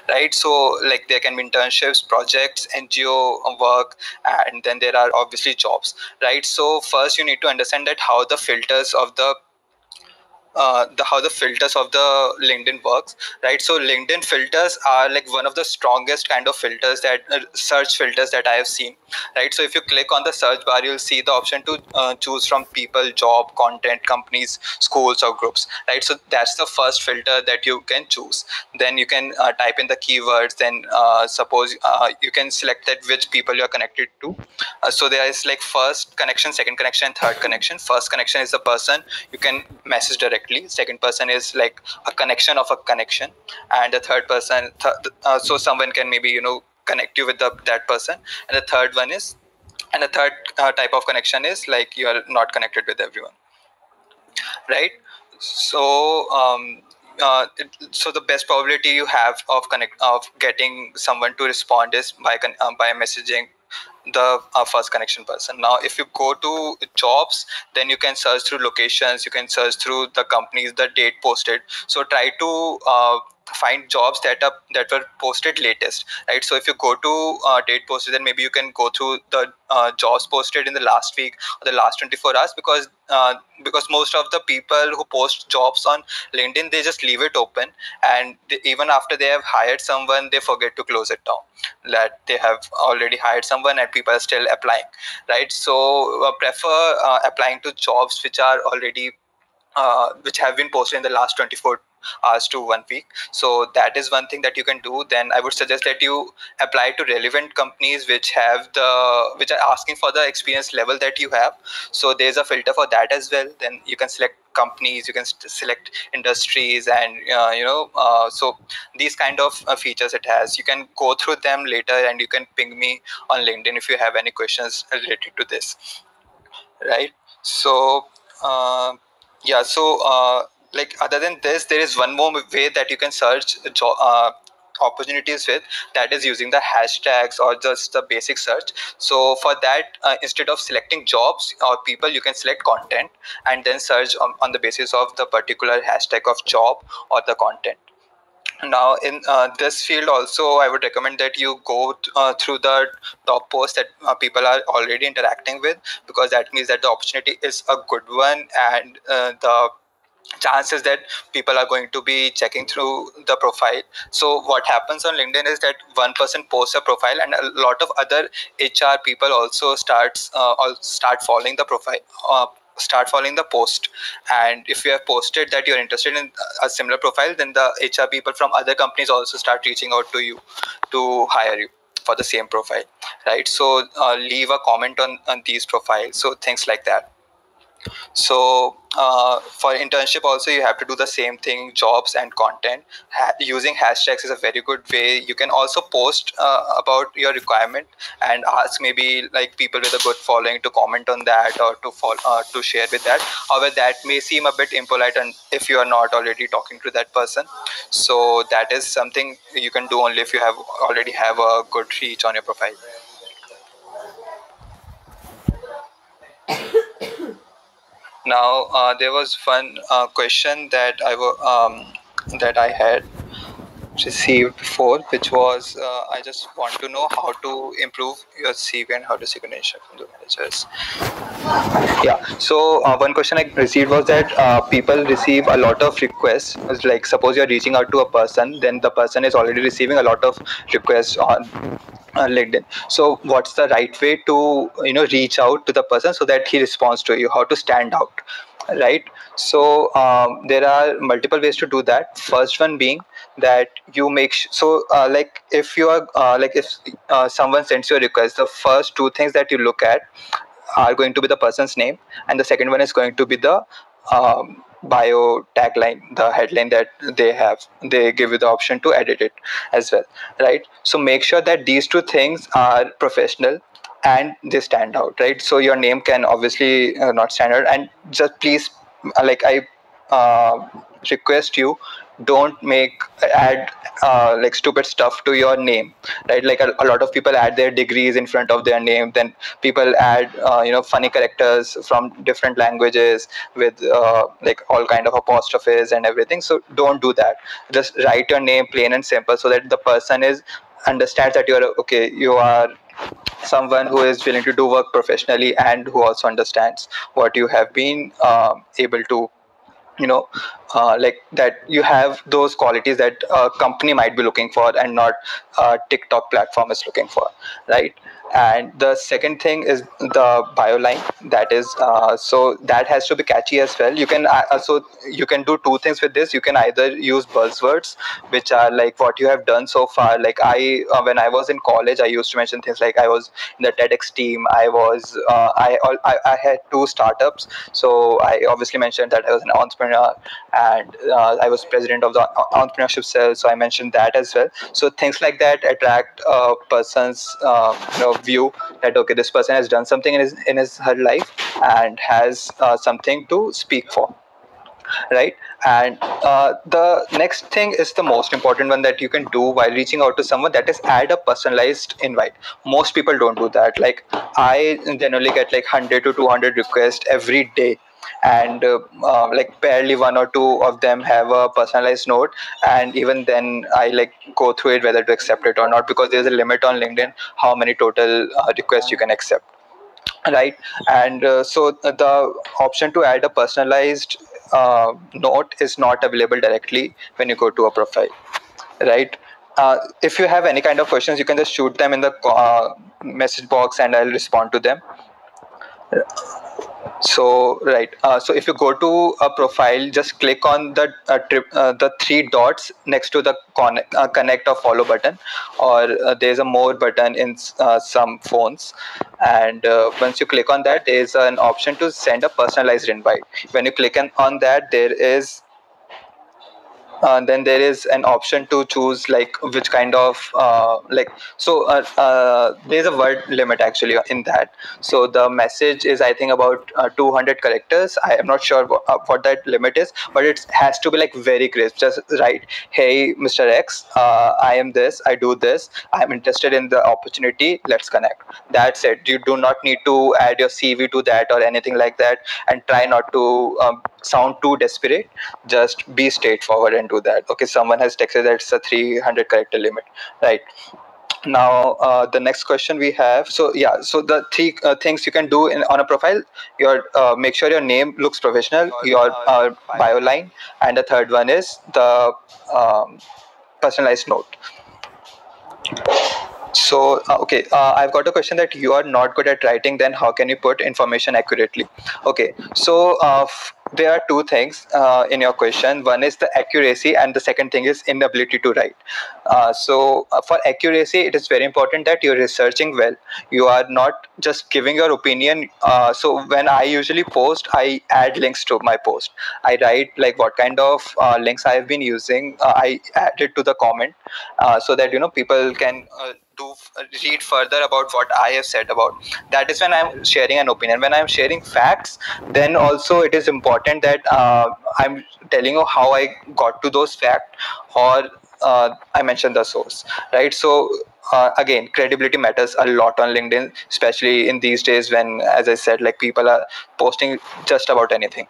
right? So like there can be internships, projects, NGO work, and then there are obviously jobs, right? So first you need to understand that how the filters of how the filters of the LinkedIn works, right? So LinkedIn filters are like one of the strongest kind of filters that search filters that I have seen, right? So if you click on the search bar, you'll see the option to choose from people, job, content, companies, schools, or groups, right? So that's the first filter that you can choose. Then you can type in the keywords. Then suppose you can select that which people you're connected to. So there is like first connection, second connection, third connection. First connection is the person you can message directly. Second person is like a connection of a connection, and the third person, so someone can maybe connect you with that person. And the third one is, and the third type of connection is like you are not connected with everyone, right? So so the best probability you have of getting someone to respond is by messaging the first connection person. Now if you go to jobs, then you can search through locations, you can search through the companies, the date posted. So try to find jobs that were posted latest, right? So if you go to date posted, then maybe you can go through the jobs posted in the last week or the last 24 hours, because most of the people who post jobs on LinkedIn, they just leave it open, and even after they have hired someone, they forget to close it down, that they have already hired someone and people are still applying, right? So prefer applying to jobs which are already which have been posted in the last 24 hours to 1 week. So that is one thing that you can do. Then I would suggest that you apply to relevant companies which are asking for the experience level that you have. So there's a filter for that as well. Then you can select companies, you can select industries, and so these kind of features it has. You can go through them later, and you can ping me on LinkedIn if you have any questions related to this, right? So yeah, so like other than this, there is one more way that you can search opportunities with, that is using the hashtags or just the basic search. So for that, instead of selecting jobs or people, you can select content and then search on the basis of the particular hashtag of job or the content. Now in this field also, I would recommend that you go through the top posts that people are already interacting with, because that means that the opportunity is a good one, and the chances that people are going to be checking through the profile. So what happens on LinkedIn is that one person posts a profile, and a lot of other HR people also start following the profile, start following the post. And if you have posted that you're interested in a similar profile, then the HR people from other companies also start reaching out to you to hire you for the same profile, right? So leave a comment on these profiles, so things like that. So for internship also, you have to do the same thing, jobs and content. Using hashtags is a very good way. You can also post about your requirement and ask maybe like people with a good following to comment on that, or to share with that. However, that may seem a bit impolite, and if you are not already talking to that person. So that is something you can do only if you have already have a good reach on your profile. Now, there was one question that I had received before, which was I just want to know how to improve your CV and how to seek credential from the managers. Yeah. So one question I received was that people receive a lot of requests. It's like suppose you're reaching out to a person, then the person is already receiving a lot of requests on LinkedIn. So what's the right way to reach out to the person so that he responds to you? How to stand out, right? So there are multiple ways to do that. First one being that you like if you are like if someone sends you a request, the first two things that you look at are going to be the person's name, and the second one is going to be the bio tagline, the headline that they give you the option to edit it as well, right? So make sure that these two things are professional and they stand out, right? So your name can obviously not stand out, and just please, like I request you, don't make add like stupid stuff to your name, right? Like a lot of people add their degrees in front of their name, then people add funny characters from different languages with like all kind of apostrophes and everything. So don't do that. Just write your name plain and simple, so that the person is understands that you're okay, you are someone who is willing to do work professionally and who also understands what you have been able to, you know like that you have those qualities that a company might be looking for and not a TikTok platform is looking for, right? And the second thing is the bio line. That is so that has to be catchy as well. You can so you can do two things with this. You can either use buzzwords, which are like what you have done so far. Like when I was in college, I used to mention things like I was in the TEDx team. I had two startups, so I obviously mentioned that I was an entrepreneur, and I was president of the entrepreneurship cell, so I mentioned that as well. So things like that attract a person's view that okay, this person has done something in his her life and has something to speak for, right? And the next thing is the most important one that you can do while reaching out to someone, that is add a personalized invite. Most people don't do that. Like I generally get like 100 to 200 requests every day, and like barely one or two of them have a personalized note, and even then I like go through it whether to accept it or not, because there's a limit on LinkedIn how many total requests you can accept, right? And so the option to add a personalized note is not available directly when you go to a profile, right? If you have any kind of questions, you can just shoot them in the message box and I'll respond to them. So right, so if you go to a profile, just click on the three dots next to the connect or follow button, or there's a more button in some phones. And once you click on that, there's an option to send a personalized invite. When you click on that, then there is an option to choose like which kind of there's a word limit actually in that. So the message is I think about 200 characters. I am not sure what that limit is, but it has to be like very crisp. Just write, hey Mr. X, I am this, I do this, I'm interested in the opportunity, let's connect. That's it. You do not need to add your CV to that or anything like that, and try not to sound too desperate. Just be straightforward and do that. Okay, someone has texted that it's a 300 character limit, right? Now the next question we have, so yeah, so the three things you can do on a profile: your make sure your name looks professional, your bio line, and the third one is the personalized note. So, okay, I've got a question that you are not good at writing, then how can you put information accurately? Okay, so there are two things in your question. One is the accuracy, and the second thing is inability to write. For accuracy, it is very important that you're researching well. You are not just giving your opinion. So, when I usually post, I add links to my post. I write like what kind of links I have been using. I add it to the comment so that people can read further about what I have said about. That is when I'm sharing an opinion. When I'm sharing facts, then also it is important that I'm telling you how I got to those facts, or I mentioned the source, right? So again, credibility matters a lot on LinkedIn, especially in these days when, as I said, like people are posting just about anything.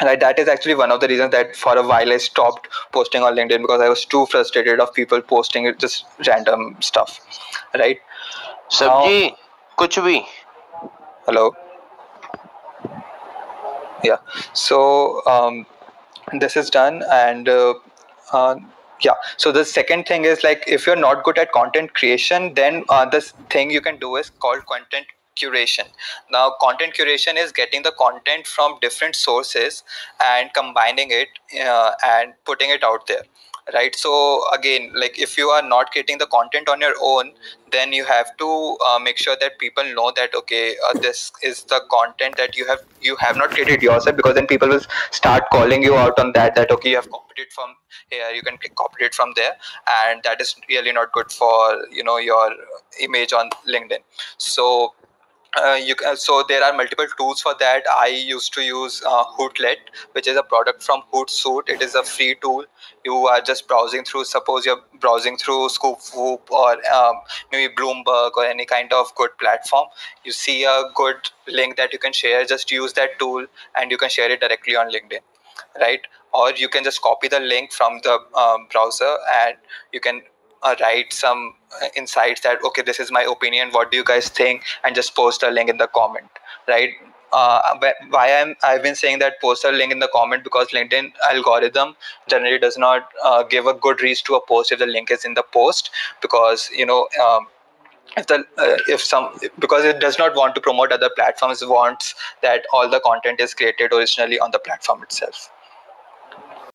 Right, that is actually one of the reasons that for a while I stopped posting on LinkedIn, because I was too frustrated of people posting just random stuff, right? सब्जी कुछ भी. Hello. Yeah. So this is done, and uh, yeah. So the second thing is, like, if you're not good at content creation, then this thing you can do is called content curation. Now, content curation is getting the content from different sources and combining it and putting it out there, right? So again, like, if you are not getting the content on your own, then you have to make sure that people know that okay, this is the content that you have not created yourself, because then people will start calling you out on that okay, you have copied it from here, you can copy it from there, and that is really not good for your image on LinkedIn. So So there are multiple tools for that. I used to use Hootlet, which is a product from Hootsuite. It is a free tool. You are just browsing through, suppose you're browsing through Scoop or maybe Bloomberg or any kind of good platform. You see a good link that you can share, just use that tool and you can share it directly on LinkedIn, right? Or you can just copy the link from the browser and you can write some insights that, okay, this is my opinion, what do you guys think, and just post a link in the comment, right? I've been saying that post a link in the comment, because LinkedIn algorithm generally does not give a good reach to a post if the link is in the post, because if some, because it does not want to promote other platforms, it wants that all the content is created originally on the platform itself.